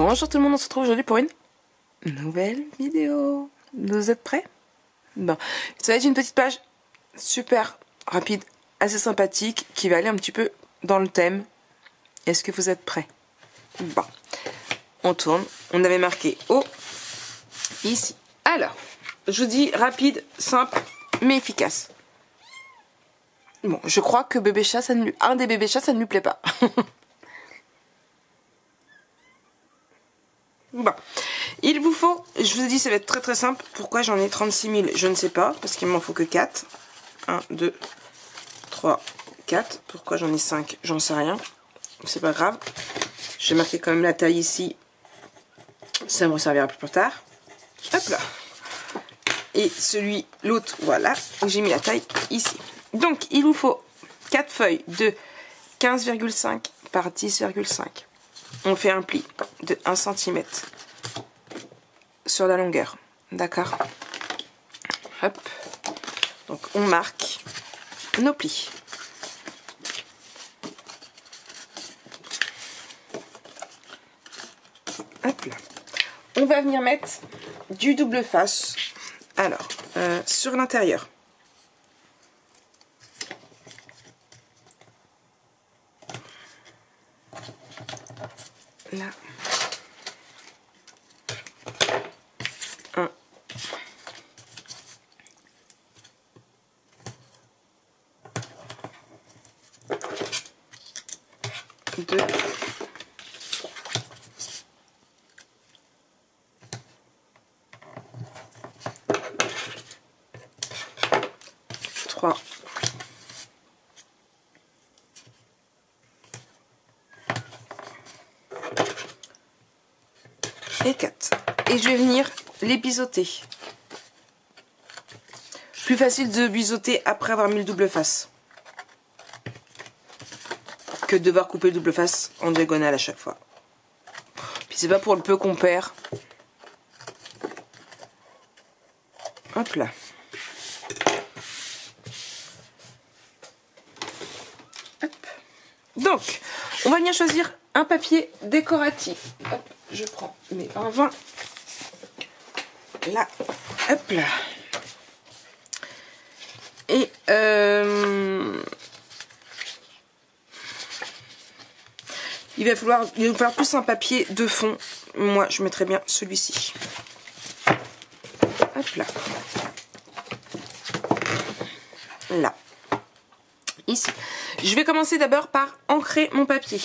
Bonjour tout le monde, on se retrouve aujourd'hui pour une nouvelle vidéo. Vous êtes prêts? Bon, ça va être une petite page super rapide, assez sympathique, qui va aller un petit peu dans le thème. Est-ce que vous êtes prêts? Bon, on tourne. On avait marqué O ici. Alors, je vous dis rapide, simple, mais efficace. Bon, je crois que bébé chat, un des bébés chats, ça ne lui plaît pas. Bon, il vous faut, je vous ai dit ça va être très très simple. Pourquoi j'en ai 36 000, je ne sais pas, parce qu'il m'en faut que 4. 1, 2, 3, 4. Pourquoi j'en ai 5, j'en sais rien. C'est pas grave. J'ai marqué quand même la taille ici. Ça me servira plus tard. Hop là. Et celui, l'autre, voilà. J'ai mis la taille ici. Donc, il vous faut 4 feuilles de 15,5 par 10,5. On fait un pli de 1 cm sur la longueur. D'accord? Hop. Donc, on marque nos plis. Hop là. On va venir mettre du double face. Alors, sur l'intérieur. Là. 1. 2. 3. 4. Et je vais venir les biseauter. Plus facile de biseauter après avoir mis le double face que de devoir couper le double face en diagonale à chaque fois. Puis c'est pas pour le peu qu'on perd. Hop là. Hop. Donc, on va venir choisir un papier décoratif. Hop. Je prends mes 20 là, hop là. Et il va falloir plus un papier de fond. Moi, je mettrais bien celui-ci. Hop là. Là. Ici. Je vais commencer d'abord par ancrer mon papier.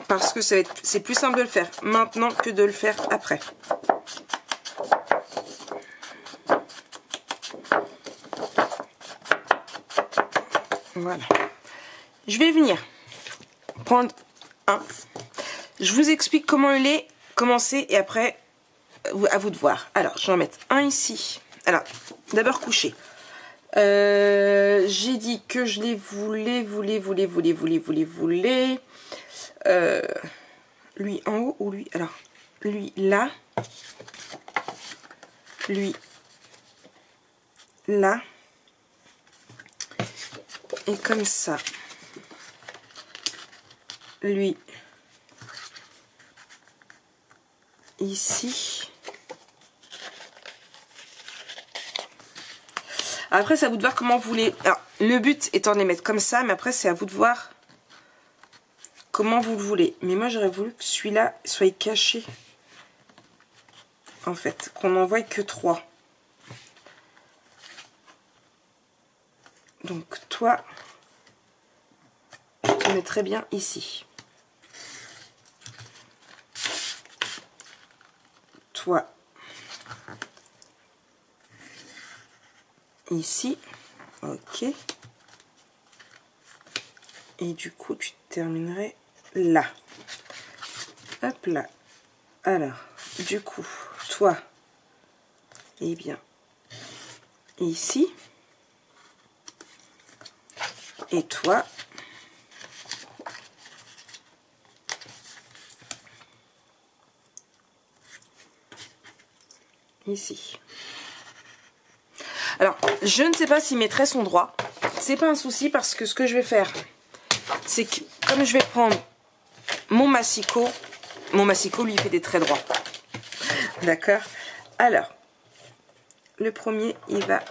Parce que c'est plus simple de le faire maintenant que de le faire après. Voilà. Je vais venir prendre un. Je vous explique comment il est, commencer et après, à vous de voir. Alors, je vais en mettre un ici. Alors, d'abord coucher. J'ai dit que je les voulais. Lui en haut ou lui... Alors, lui là. Lui là. Et comme ça. Lui ici. Après, c'est à vous de voir comment vous voulez... Alors, le but étant de les mettre comme ça, mais après, c'est à vous de voir comment vous le voulez. Mais moi, j'aurais voulu que celui-là soit caché. En fait, qu'on n'en voie que 3. Donc, toi, je te mets très bien ici. Toi, ici. Ok. Et du coup, tu terminerais là. Hop là. Alors, du coup, toi, eh bien, ici. Et toi, ici. Alors, je ne sais pas si mes traits sont droits. C'est pas un souci parce que ce que je vais faire, c'est que comme je vais prendre mon massicot lui fait des traits droits. D'accord? Alors, le premier, il va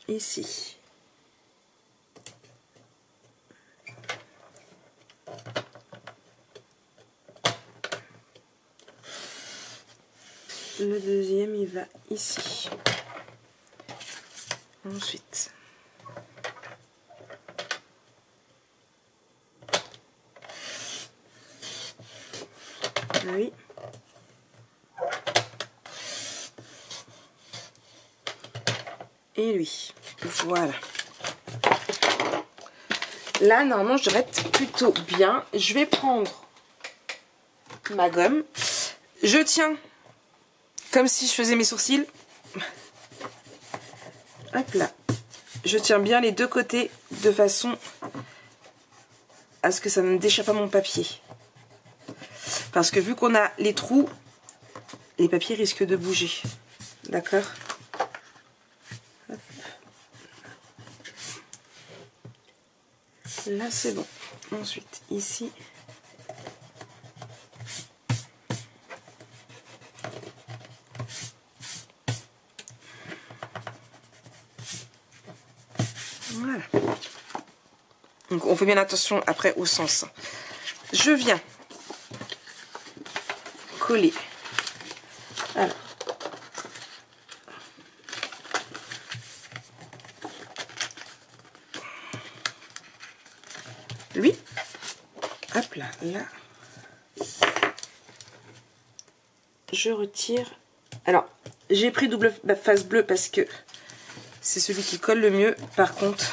ici. Le deuxième, il va ici. Ensuite, oui. Et lui. Voilà. Là, normalement, je devrais être plutôt bien. Je vais prendre ma gomme. Je tiens comme si je faisais mes sourcils. Hop là. Je tiens bien les deux côtés de façon à ce que ça ne déchire pas mon papier. Parce que vu qu'on a les trous, les papiers risquent de bouger. D'accord? Là, c'est bon. Ensuite, ici. Voilà. Donc, on fait bien attention après au sens. Je viens coller. Alors. Lui, hop là, là, je retire. Alors, j'ai pris double face bleue parce que c'est celui qui colle le mieux. Par contre,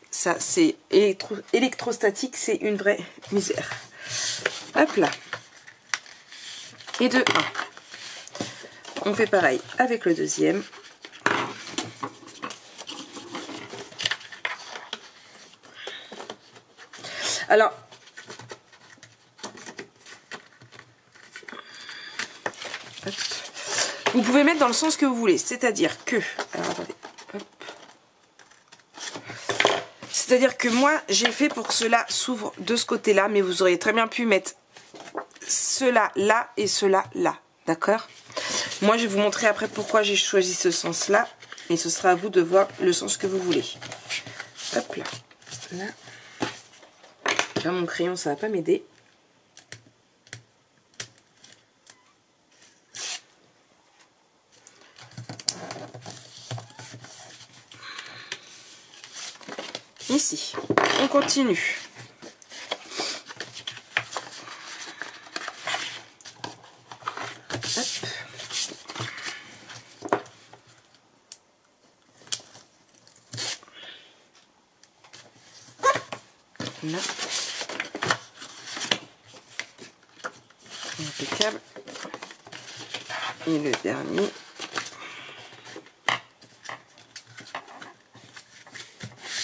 ça c'est électrostatique, c'est une vraie misère. Hop là. Et de 1. On fait pareil avec le deuxième. Alors, hop. Vous pouvez mettre dans le sens que vous voulez, c'est-à-dire que, alors attendez, hop. C'est-à-dire que moi, j'ai fait pour que cela s'ouvre de ce côté-là, mais vous auriez très bien pu mettre cela là et cela là, d'accord? Moi, je vais vous montrer après pourquoi j'ai choisi ce sens-là, et ce sera à vous de voir le sens que vous voulez. Hop là, là. Là, mon crayon, ça va pas m'aider. Ici, on continue. Hop. Là. Impeccable. Et le dernier.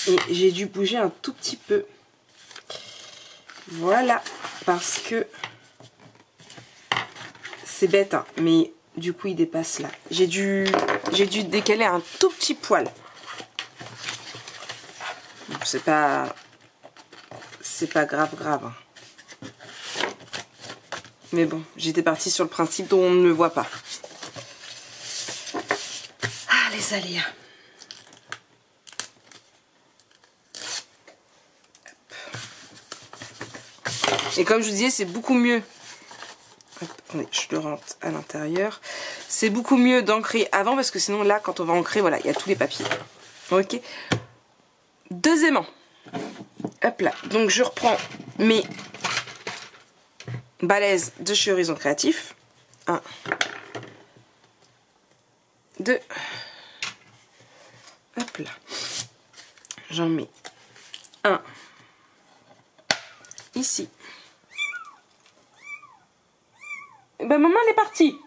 Et j'ai dû bouger un tout petit peu. Voilà. Parce que c'est bête, hein, mais du coup il dépasse là. J'ai dû décaler un tout petit poil. Bon, c'est pas grave. Hein. Mais bon, j'étais partie sur le principe dont on ne le voit pas. Ah, les aléas. Et comme je vous disais, c'est beaucoup mieux. Hop, attendez, je le rentre à l'intérieur. C'est beaucoup mieux d'ancrer avant parce que sinon là, quand on va ancrer, voilà, il y a tous les papiers. Ok. Deuxièmement, hop là. Donc je reprends mes balaises de chez Horizon Créatif. 1, 2. Hop là. J'en mets un ici. Et ben maman elle est partie.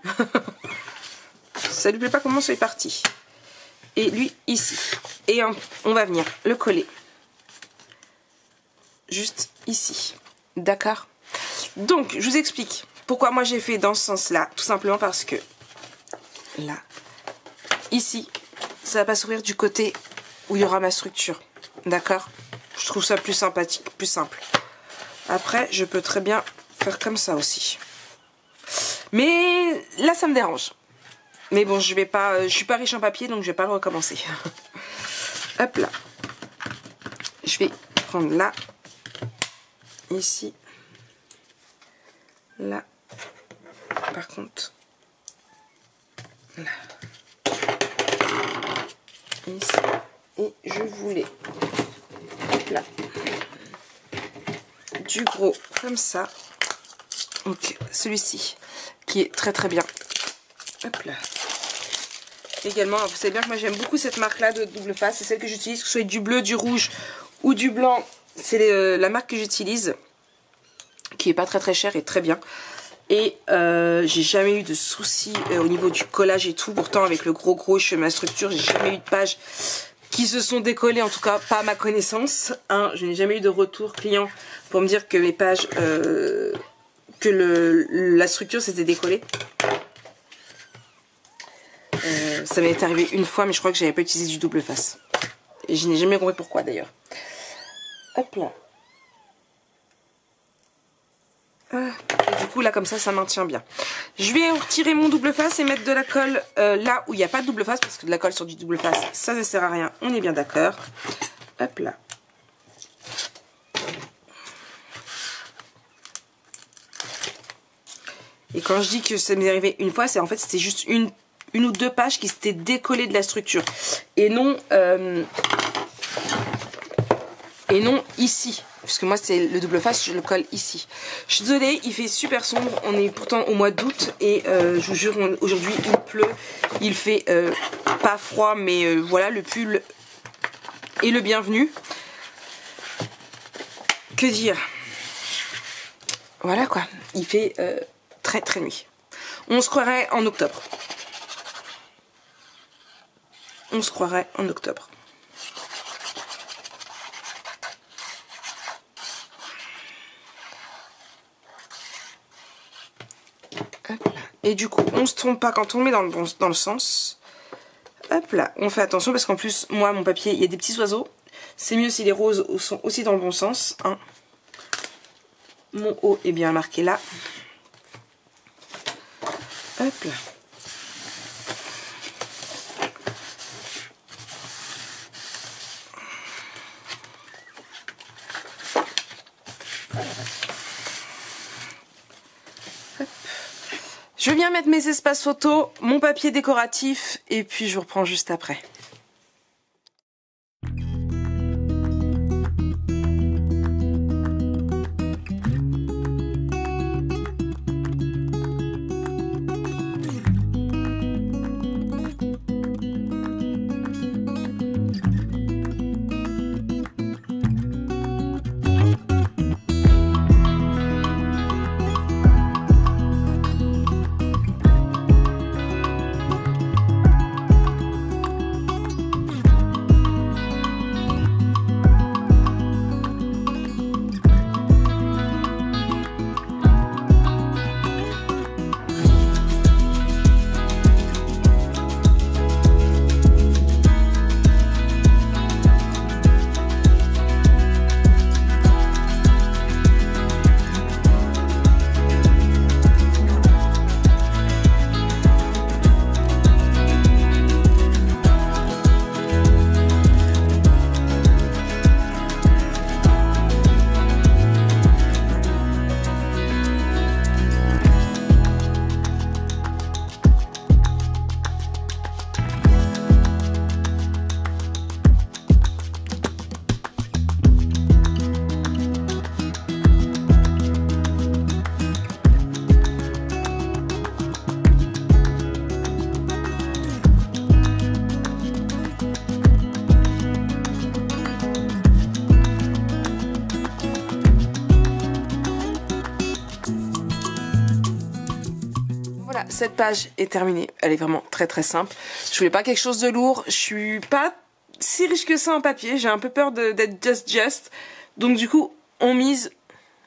Ça lui plaît pas comment ça est parti. Et lui ici. Et on va venir le coller. Juste ici. D'accord? Donc je vous explique pourquoi moi j'ai fait dans ce sens là. Tout simplement parce que là, ici, ça va pas s'ouvrir du côté où il y aura ma structure. D'accord? Je trouve ça plus sympathique, plus simple. Après, je peux très bien faire comme ça aussi. Mais là, ça me dérange. Mais bon, je suis pas riche en papier, donc je vais pas le recommencer. Hop là. Je vais prendre là, ici, là. Par contre, là, ici. Et je voulais, là, du gros comme ça. Donc celui-ci qui est très très bien. Hop là. Également, vous savez bien que moi j'aime beaucoup cette marque là de double face. C'est celle que j'utilise, que ce soit du bleu, du rouge ou du blanc. C'est la marque que j'utilise, qui est pas très très chère et très bien. Et j'ai jamais eu de soucis au niveau du collage et tout. Pourtant avec le gros je fais ma structure, j'ai jamais eu de pages qui se sont décollées, en tout cas pas à ma connaissance. Hein, je n'ai jamais eu de retour client pour me dire que mes pages, la structure s'était décollée. Ça m'est arrivé une fois, mais je crois que j'avais pas utilisé du double face. Et je n'ai jamais compris pourquoi d'ailleurs. Hop là. Et du coup là comme ça maintient bien. Je vais retirer mon double face et mettre de la colle là où il n'y a pas de double face, parce que de la colle sur du double face ça ne sert à rien, on est bien d'accord. Hop là. Et quand je dis que ça m'est arrivé une fois, c'est en fait c'était juste une ou deux pages qui s'étaient décollées de la structure et non ici. Puisque moi c'est le double face, je le colle ici. Je suis désolée, il fait super sombre, on est pourtant au mois d'août et je vous jure aujourd'hui il pleut, il fait pas froid mais voilà, le pull est le bienvenu. Que dire? Voilà quoi, il fait très très nuit. On se croirait en octobre. On se croirait en octobre. Et du coup, on se trompe pas quand on le met dans le sens. Hop là, on fait attention parce qu'en plus, moi, mon papier, il y a des petits oiseaux. C'est mieux si les roses sont aussi dans le bon sens. Hein. Mon haut est bien marqué là. Hop là. Je viens mettre mes espaces photos, mon papier décoratif et puis je vous reprends juste après. Cette page est terminée, elle est vraiment très très simple. Je voulais pas quelque chose de lourd, je suis pas si riche que ça en papier, j'ai un peu peur d'être just. Donc du coup, on mise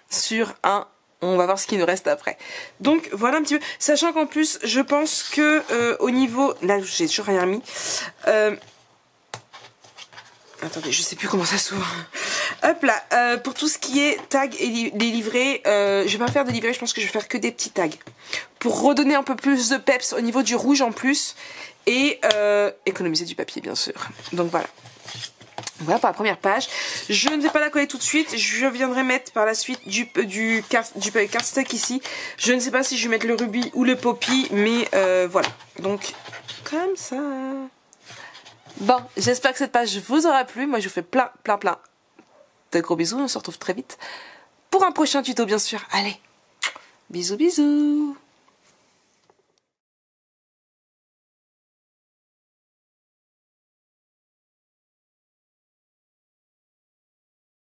sur on va voir ce qui nous reste après. Donc voilà un petit peu, sachant qu'en plus, je pense que au niveau, là j'ai toujours rien mis. Attendez, je sais plus comment ça s'ouvre. Hop là, pour tout ce qui est tags et les livrets, je vais pas faire de livrets, je pense que je vais faire que des petits tags. Pour redonner un peu plus de peps au niveau du rouge en plus. Et économiser du papier bien sûr. Donc voilà. Voilà pour la première page. Je ne vais pas la coller tout de suite. Je viendrai mettre par la suite du cardstock ici. Je ne sais pas si je vais mettre le rubis ou le poppy. Mais voilà. Donc comme ça. Bon, j'espère que cette page vous aura plu. Moi je vous fais plein de gros bisous. On se retrouve très vite pour un prochain tuto bien sûr. Allez, bisous bisous.